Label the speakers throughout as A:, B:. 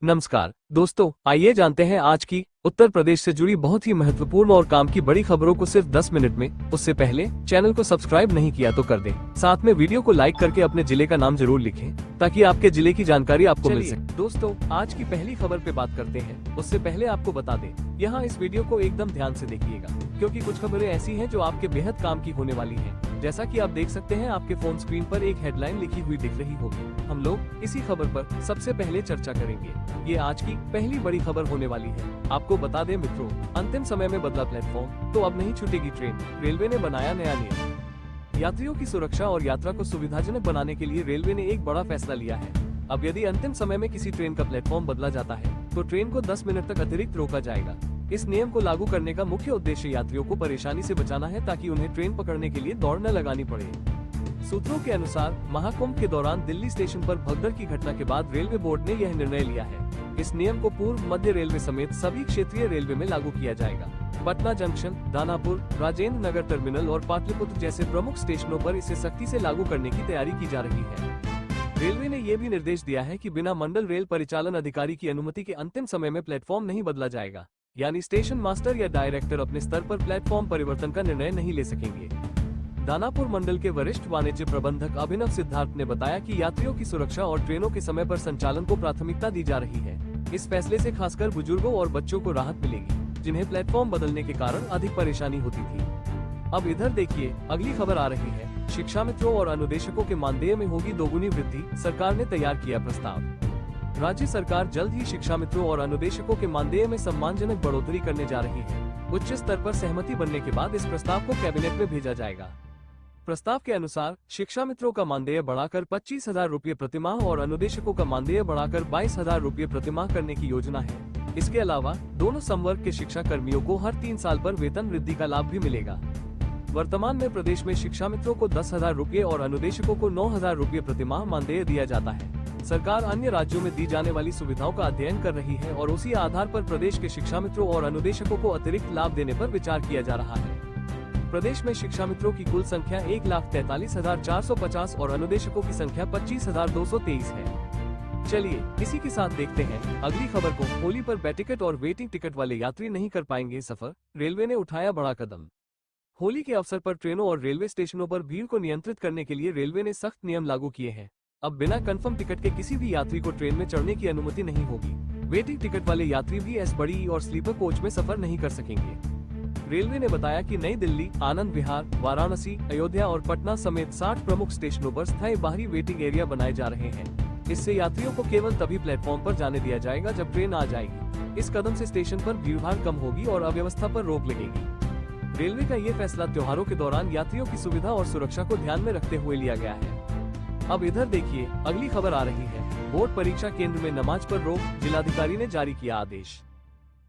A: नमस्कार दोस्तों, आइए जानते हैं आज की उत्तर प्रदेश से जुड़ी बहुत ही महत्वपूर्ण और काम की बड़ी खबरों को सिर्फ 10 मिनट में। उससे पहले चैनल को सब्सक्राइब नहीं किया तो कर दें। साथ में वीडियो को लाइक करके अपने जिले का नाम जरूर लिखें ताकि आपके जिले की जानकारी आपको मिल सके। दोस्तों, आज की पहली खबर पे बात करते हैं। उससे पहले आपको बता दें, यहाँ इस वीडियो को एकदम ध्यान से देखिएगा क्योंकि कुछ खबरें ऐसी हैं जो आपके बेहद काम की होने वाली हैं। जैसा कि आप देख सकते हैं, आपके फोन स्क्रीन पर एक हेडलाइन लिखी हुई दिख रही होगी। हम लोग इसी खबर पर सबसे पहले चर्चा करेंगे। ये आज की पहली बड़ी खबर होने वाली है। आपको बता दें मित्रों, अंतिम समय में बदला प्लेटफॉर्म, तो अब नहीं छूटेगी ट्रेन। रेलवे ने बनाया नया नियम। यात्रियों की सुरक्षा और यात्रा को सुविधाजनक बनाने के लिए रेलवे ने एक बड़ा फैसला लिया है। अब यदि अंतिम समय में किसी ट्रेन का प्लेटफॉर्म बदला जाता है तो ट्रेन को 10 मिनट तक अतिरिक्त रोका जाएगा। इस नियम को लागू करने का मुख्य उद्देश्य यात्रियों को परेशानी से बचाना है ताकि उन्हें ट्रेन पकड़ने के लिए दौड़ न लगानी पड़े। सूत्रों के अनुसार महाकुंभ के दौरान दिल्ली स्टेशन पर भगदड़ की घटना के बाद रेलवे बोर्ड ने यह निर्णय लिया है। इस नियम को पूर्व मध्य रेलवे समेत सभी क्षेत्रीय रेलवे में लागू किया जाएगा। पटना जंक्शन, दानापुर, राजेंद्र नगर टर्मिनल और पाटलिपुत्र जैसे प्रमुख स्टेशनों पर इसे सख्ती से लागू करने की तैयारी की जा रही है। रेलवे ने यह भी निर्देश दिया है कि बिना मंडल रेल परिचालन अधिकारी की अनुमति के अंतिम समय में प्लेटफॉर्म नहीं बदला जाएगा, यानी स्टेशन मास्टर या डायरेक्टर अपने स्तर पर प्लेटफॉर्म परिवर्तन का निर्णय नहीं ले सकेंगे। दानापुर मंडल के वरिष्ठ वाणिज्य प्रबंधक अभिनव सिद्धार्थ ने बताया कि यात्रियों की सुरक्षा और ट्रेनों के समय पर संचालन को प्राथमिकता दी जा रही है। इस फैसले से खासकर बुजुर्गों और बच्चों को राहत मिलेगी, जिन्हें प्लेटफॉर्म बदलने के कारण अधिक परेशानी होती थी। अब इधर देखिए, अगली खबर आ रही है। शिक्षा मित्रों और अनुदेशकों के मानदेय में होगी दोगुनी वृद्धि, सरकार ने तैयार किया प्रस्ताव। राज्य सरकार जल्द ही शिक्षा मित्रों और अनुदेशकों के मानदेय में सम्मानजनक बढ़ोतरी करने जा रही है। उच्च स्तर पर सहमति बनने के बाद इस प्रस्ताव को कैबिनेट में भेजा जाएगा। प्रस्ताव के अनुसार शिक्षा मित्रों का मानदेय बढ़ाकर 25,000 रूपए प्रतिमाह और अनुदेशकों का मानदेय बढ़ाकर 22,000 रूपए प्रतिमाह करने की योजना है। इसके अलावा दोनों संवर्ग के शिक्षा कर्मियों को हर 3 साल पर वेतन वृद्धि का लाभ भी मिलेगा। वर्तमान में प्रदेश में शिक्षा मित्रों को 10,000 रूपए और अनुदेशकों को 9,000 रूपए प्रतिमाह मानदेय दिया जाता है। सरकार अन्य राज्यों में दी जाने वाली सुविधाओं का अध्ययन कर रही है और उसी आधार पर प्रदेश के शिक्षा मित्रों और अनुदेशकों को अतिरिक्त लाभ देने पर विचार किया जा रहा है। प्रदेश में शिक्षा मित्रों की कुल संख्या 1,43,450 और अनुदेशकों की संख्या 25,223 है। चलिए इसी के साथ देखते हैं अगली खबर को। होली पर बैटिकट और वेटिंग टिकट वाले यात्री नहीं कर पाएंगे सफर, रेलवे ने उठाया बड़ा कदम। होली के अवसर पर ट्रेनों और रेलवे स्टेशनों पर भीड़ को नियंत्रित करने के लिए रेलवे ने सख्त नियम लागू किए हैं। अब बिना कंफर्म टिकट के किसी भी यात्री को ट्रेन में चढ़ने की अनुमति नहीं होगी। वेटिंग टिकट वाले यात्री भी एस बड़ी और स्लीपर कोच में सफर नहीं कर सकेंगे। रेलवे ने बताया कि नई दिल्ली, आनंद विहार, वाराणसी, अयोध्या और पटना समेत 60 प्रमुख स्टेशनों पर स्थायी बाहरी वेटिंग एरिया बनाए जा रहे हैं। इससे यात्रियों को केवल तभी प्लेटफॉर्म पर जाने दिया जाएगा जब ट्रेन आ जाएगी। इस कदम से स्टेशन पर भीड़भाड़ कम होगी और अव्यवस्था पर रोक लगेगी। रेलवे का ये फैसला त्योहारों के दौरान यात्रियों की सुविधा और सुरक्षा को ध्यान में रखते हुए लिया गया है। अब इधर देखिए, अगली खबर आ रही है। बोर्ड परीक्षा केंद्र में नमाज पर रोक, जिलाधिकारी ने जारी किया आदेश।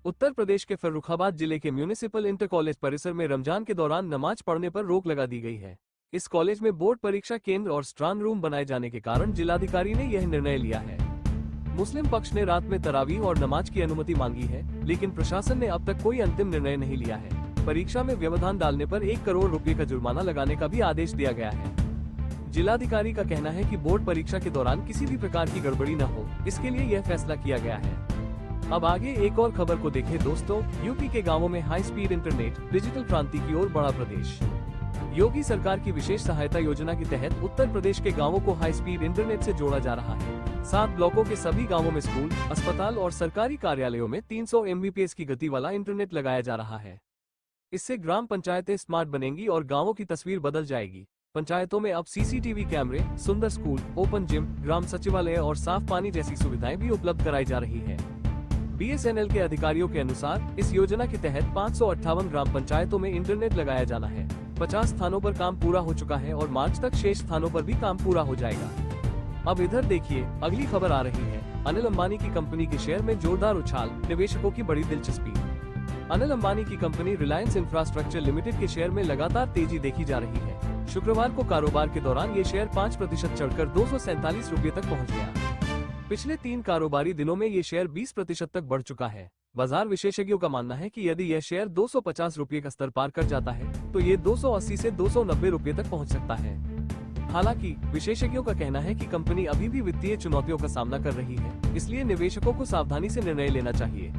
A: उत्तर प्रदेश के फर्रुखाबाद जिले के म्यूनिसिपल इंटर कॉलेज परिसर में रमजान के दौरान नमाज पढ़ने पर रोक लगा दी गई है। इस कॉलेज में बोर्ड परीक्षा केंद्र और स्ट्रांग रूम बनाए जाने के कारण जिलाधिकारी ने यह निर्णय लिया है। मुस्लिम पक्ष ने रात में तरावीह और नमाज की अनुमति मांगी है, लेकिन प्रशासन ने अब तक कोई अंतिम निर्णय नहीं लिया है। परीक्षा में व्यवधान डालने पर 1 करोड़ रुपए का जुर्माना लगाने का भी आदेश दिया गया है। जिलाधिकारी का कहना है कि बोर्ड परीक्षा के दौरान किसी भी प्रकार की गड़बड़ी न हो, इसके लिए यह फैसला किया गया है। अब आगे एक और खबर को देखें दोस्तों। यूपी के गांवों में हाई स्पीड इंटरनेट, डिजिटल क्रांति की ओर बढ़ा प्रदेश। योगी सरकार की विशेष सहायता योजना के तहत उत्तर प्रदेश के गांवों को हाई स्पीड इंटरनेट से जोड़ा जा रहा है। 7 ब्लॉकों के सभी गांवों में स्कूल, अस्पताल और सरकारी कार्यालयों में 300 MBPS की गति वाला इंटरनेट लगाया जा रहा है। इससे ग्राम पंचायतें स्मार्ट बनेंगी और गांवों की तस्वीर बदल जाएगी। पंचायतों में अब CCTV कैमरे, सुंदर स्कूल, ओपन जिम, ग्राम सचिवालय और साफ पानी जैसी सुविधाएं भी उपलब्ध कराई जा रही है। BSNL के अधिकारियों के अनुसार इस योजना के तहत 558 ग्राम पंचायतों में इंटरनेट लगाया जाना है। 50 स्थानों पर काम पूरा हो चुका है और मार्च तक शेष स्थानों पर भी काम पूरा हो जाएगा। अब इधर देखिए, अगली खबर आ रही है। अनिल अंबानी की कंपनी के शेयर में जोरदार उछाल, निवेशकों की बड़ी दिलचस्पी। अनिल अंबानी की कंपनी रिलायंस इंफ्रास्ट्रक्चर लिमिटेड के शेयर में लगातार तेजी देखी जा रही है। शुक्रवार को कारोबार के दौरान ये शेयर 5% चढ़कर 247 रूपए तक पहुँच गया। पिछले 3 कारोबारी दिनों में ये शेयर 20% तक बढ़ चुका है। बाजार विशेषज्ञों का मानना है कि यदि यह शेयर 250 रूपए का स्तर पार कर जाता है तो ये 280 से 290 रूपए तक पहुंच सकता है। हालांकि विशेषज्ञों का कहना है कि कंपनी अभी भी वित्तीय चुनौतियों का सामना कर रही है, इसलिए निवेशकों को सावधानी से निर्णय लेना चाहिए।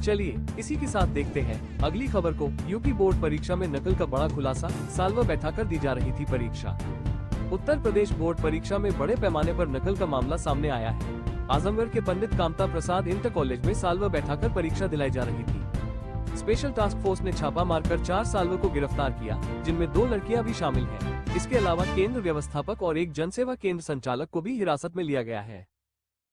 A: चलिए इसी के साथ देखते हैं अगली खबर को। यूपी बोर्ड परीक्षा में नकल का बड़ा खुलासा, साल भर बैठाकर दी जा रही थी परीक्षा। उत्तर प्रदेश बोर्ड परीक्षा में बड़े पैमाने पर नकल का मामला सामने आया है। आजमगढ़ के पंडित कामता प्रसाद इंटर कॉलेज में साल भर बैठाकर परीक्षा दिलाई जा रही थी। स्पेशल टास्क फोर्स ने छापा मारकर 4 साल्वर को गिरफ्तार किया, जिनमें 2 लड़कियां भी शामिल हैं। इसके अलावा केंद्र व्यवस्थापक और एक जनसेवा केंद्र संचालक को भी हिरासत में लिया गया है।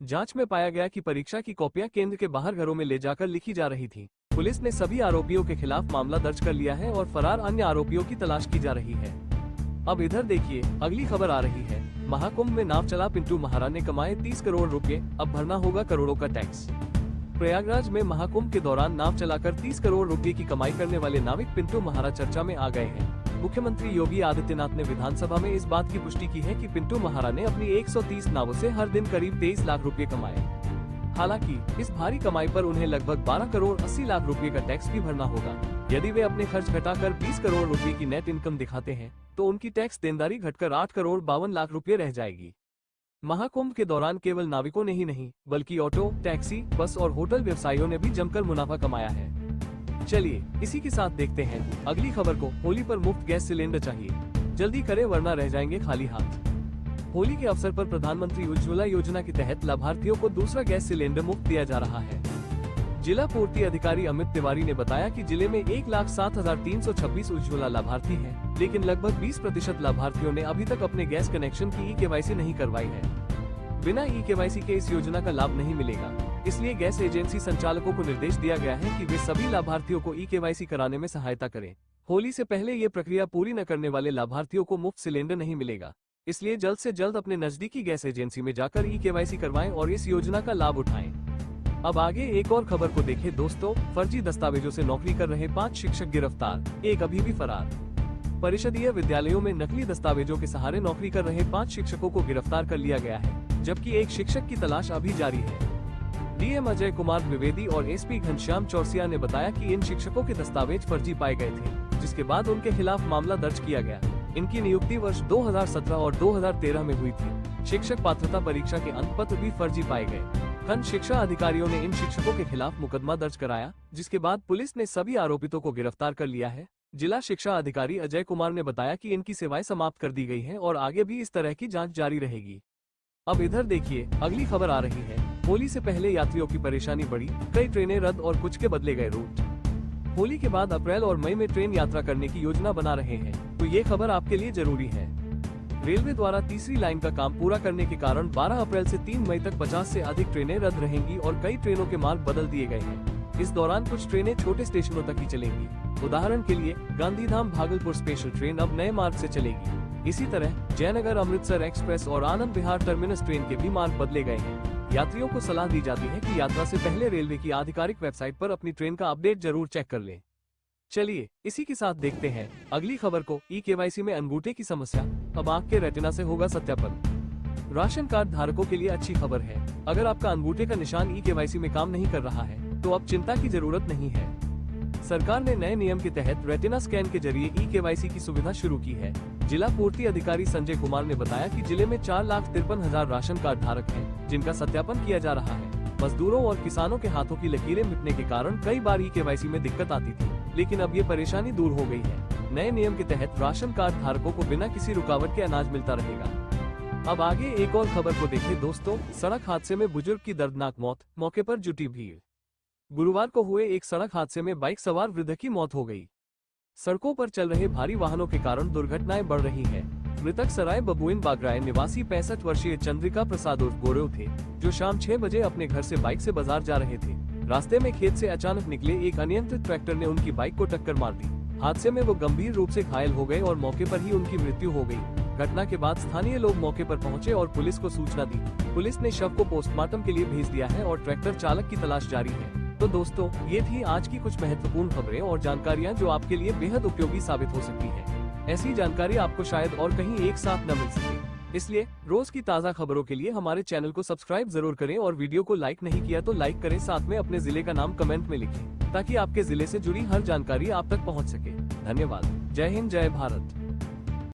A: जांच में पाया गया कि परीक्षा की कॉपियां केंद्र के बाहर घरों में ले जाकर लिखी जा रही थी। पुलिस ने सभी आरोपियों के खिलाफ मामला दर्ज कर लिया है और फरार अन्य आरोपियों की तलाश की जा रही है। अब इधर देखिए अगली खबर आ रही है। महाकुंभ में नाव चला पिंटू महारा ने कमाए 30 करोड़ रुपए, अब भरना होगा करोड़ों का टैक्स। प्रयागराज में महाकुंभ के दौरान नाव चलाकर 30 करोड़ रुपए की कमाई करने वाले नाविक पिंटू महारा चर्चा में आ गए हैं। मुख्यमंत्री योगी आदित्यनाथ ने विधानसभा में इस बात की पुष्टि की है कि पिंटू महारा ने अपनी 130 नावों से हर दिन करीब 23 लाख रुपए कमाए। हालांकि इस भारी कमाई पर उन्हें लगभग 12 करोड़ 80 लाख रुपए का टैक्स भी भरना होगा। यदि वे अपने खर्च घटाकर 20 करोड़ रुपए की नेट इनकम दिखाते हैं तो उनकी टैक्स देनदारी घटकर 8 करोड़ 52 लाख रुपए रह जाएगी। महाकुंभ के दौरान केवल नाविकों ने ही नहीं बल्कि ऑटो, टैक्सी, बस और होटल व्यवसायियों ने भी जमकर मुनाफा कमाया है। चलिए इसी के साथ देखते हैं अगली खबर को। होली पर मुफ्त गैस सिलेंडर चाहिए, जल्दी करें वरना रह जाएंगे खाली हाथ। होली के अवसर पर प्रधानमंत्री उज्ज्वला योजना के तहत लाभार्थियों को दूसरा गैस सिलेंडर मुफ्त दिया जा रहा है। जिला पूर्ति अधिकारी अमित तिवारी ने बताया कि जिले में 1,07,326 उज्ज्वला लाभार्थी हैं, लेकिन लगभग 20% लाभार्थियों ने अभी तक अपने गैस कनेक्शन की ई-केवाईसी नहीं करवाई है। बिना ई-केवाईसी के इस योजना का लाभ नहीं मिलेगा, इसलिए गैस एजेंसी संचालकों को निर्देश दिया गया है कि वे सभी लाभार्थियों को ई-केवाईसी कराने में सहायता करें। होली से पहले ये प्रक्रिया पूरी न करने वाले लाभार्थियों को मुफ्त सिलेंडर नहीं मिलेगा, इसलिए जल्द से जल्द अपने नजदीकी गैस एजेंसी में जाकर ई-केवाईसी करवाएं और इस योजना का लाभ उठाएं। अब आगे एक और खबर को देखें दोस्तों। फर्जी दस्तावेजों से नौकरी कर रहे 5 शिक्षक गिरफ्तार, एक अभी भी फरार। परिषदीय विद्यालयों में नकली दस्तावेजों के सहारे नौकरी कर रहे 5 शिक्षकों को गिरफ्तार कर लिया गया है, जबकि एक शिक्षक की तलाश अभी जारी है। डीएम अजय कुमार द्विवेदी और एसपी घनश्याम चौरसिया ने बताया कि इन शिक्षकों के दस्तावेज फर्जी पाए गए थे, जिसके बाद उनके खिलाफ मामला दर्ज किया गया। इनकी नियुक्ति वर्ष 2017 और 2013 में हुई थी। शिक्षक पात्रता परीक्षा के अंक पत्र भी फर्जी पाए गए। खंड शिक्षा अधिकारियों ने इन शिक्षकों के खिलाफ मुकदमा दर्ज कराया, जिसके बाद पुलिस ने सभी आरोपितों को गिरफ्तार कर लिया है। जिला शिक्षा अधिकारी अजय कुमार ने बताया कि इनकी सेवाएं समाप्त कर दी गई हैं और आगे भी इस तरह की जांच जारी रहेगी। अब इधर देखिए अगली खबर आ रही है। होली से पहले यात्रियों की परेशानी बढ़ी, कई ट्रेनें रद्द और कुछ के बदले गए रूट। होली के बाद अप्रैल और मई में ट्रेन यात्रा करने की योजना बना रहे हैं, तो ये खबर आपके लिए जरूरी है। रेलवे द्वारा तीसरी लाइन का काम पूरा करने के कारण 12 अप्रैल से 3 मई तक 50 से अधिक ट्रेनें रद्द रहेंगी और कई ट्रेनों के मार्ग बदल दिए गए हैं। इस दौरान कुछ ट्रेनें छोटे स्टेशनों तक ही चलेंगी। उदाहरण के लिए गांधीधाम भागलपुर स्पेशल ट्रेन अब नए मार्ग से चलेगी। इसी तरह जयनगर अमृतसर एक्सप्रेस और आनंद विहार टर्मिनस ट्रेन के भी मार्ग बदले गए हैं। यात्रियों को सलाह दी जाती है कि यात्रा से पहले रेलवे की आधिकारिक वेबसाइट पर अपनी ट्रेन का अपडेट जरूर चेक कर लें। चलिए इसी के साथ देखते हैं अगली खबर को। ई-केवाईसी में अंगूठे की समस्या, अब आंख के रेटिना से होगा सत्यापन। राशन कार्ड धारकों के लिए अच्छी खबर है। अगर आपका अंगूठे का निशान ई-केवाईसी में काम नहीं कर रहा है तो अब चिंता की जरूरत नहीं है। सरकार ने नए नियम के तहत रेटिना स्कैन के जरिए ई-केवाईसी की सुविधा शुरू की है। जिला पूर्ति अधिकारी संजय कुमार ने बताया कि जिले में 4,53,000 राशन कार्ड धारक हैं, जिनका सत्यापन किया जा रहा है। मजदूरों और किसानों के हाथों की लकीरें मिटने के कारण कई बार ई-केवाईसी में दिक्कत आती थी, लेकिन अब ये परेशानी दूर हो गई है। नए नियम के तहत राशन कार्ड धारकों को बिना किसी रुकावट के अनाज मिलता रहेगा। अब आगे एक और खबर को देखें दोस्तों। सड़क हादसे में बुजुर्ग की दर्दनाक मौत, मौके पर जुटी भीड़। गुरुवार को हुए एक सड़क हादसे में बाइक सवार वृद्ध की मौत हो गई। सड़कों पर चल रहे भारी वाहनों के कारण दुर्घटनाएं बढ़ रही हैं। मृतक सराय बबुइन बागराय निवासी 65 वर्षीय चंद्रिका प्रसाद उर्फ गोरेव थे, जो शाम 6 बजे अपने घर से बाइक से बाजार जा रहे थे। रास्ते में खेत से अचानक निकले एक अनियंत्रित ट्रैक्टर ने उनकी बाइक को टक्कर मार दी। हादसे में वो गंभीर रूप से घायल हो गए और मौके पर ही उनकी मृत्यु हो गई। घटना के बाद स्थानीय लोग मौके पर पहुंचे और पुलिस को सूचना दी। पुलिस ने शव को पोस्टमार्टम के लिए भेज दिया है और ट्रैक्टर चालक की तलाश जारी है। तो दोस्तों, ये थी आज की कुछ महत्वपूर्ण खबरें और जानकारियाँ जो आपके लिए बेहद उपयोगी साबित हो सकती है। ऐसी जानकारी आपको शायद और कहीं एक साथ न मिल सके, इसलिए रोज की ताज़ा खबरों के लिए हमारे चैनल को सब्सक्राइब जरूर करें और वीडियो को लाइक नहीं किया तो लाइक करें। साथ में अपने जिले का नाम कमेंट में लिखें, ताकि आपके जिले से जुड़ी हर जानकारी आप तक पहुंच सके। धन्यवाद। जय हिंद, जय भारत।